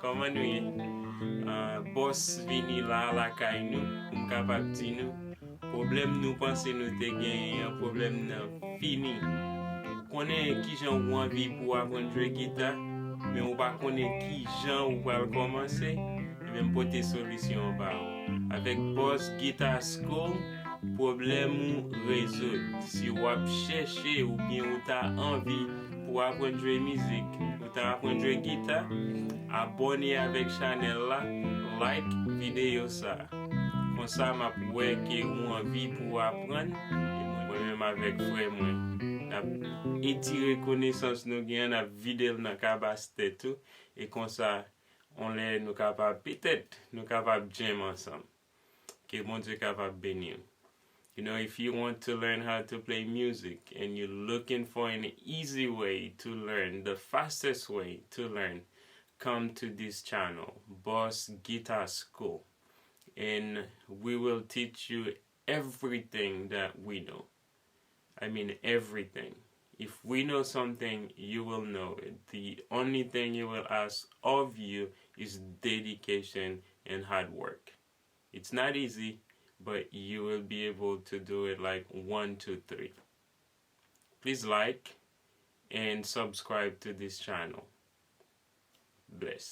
Koman nou ye? Boss vini la kay nou pou m kapap di nou problem nou panse nou te gen yon problem nan fini. Konen ki jan ou anvi pou apren jwe gita, men ou pa konen ki jan ou pral komanse, men pote solisyon ba ou. Avec Boss Guitar School, problem ou rezout. Si wap chèche ou bien ou ta anvi pour apprendre jouer musique, ou ta apprendre jouer guitare, abonnez avec channel là, like vidéo ça. Comme ça m'a poué que ou envie pour apprendre et moi-même avec frère moi. Étirer connaissance nous gain na vidéo dans capacité tout et comme ça on les nous capable peut-être nous capable jam ensemble. Que mon Dieu capable bénir. You know, if you want to learn how to play music and you're looking for an easy way to learn, the fastest way to learn, come to this channel, Boss Guitar School. And we will teach you everything that we know. I mean, everything. If we know something, you will know it. The only thing you will ask of you is dedication and hard work. It's not easy, but you will be able to do it like 1, 2, 3. Please like and subscribe to this channel. Bless.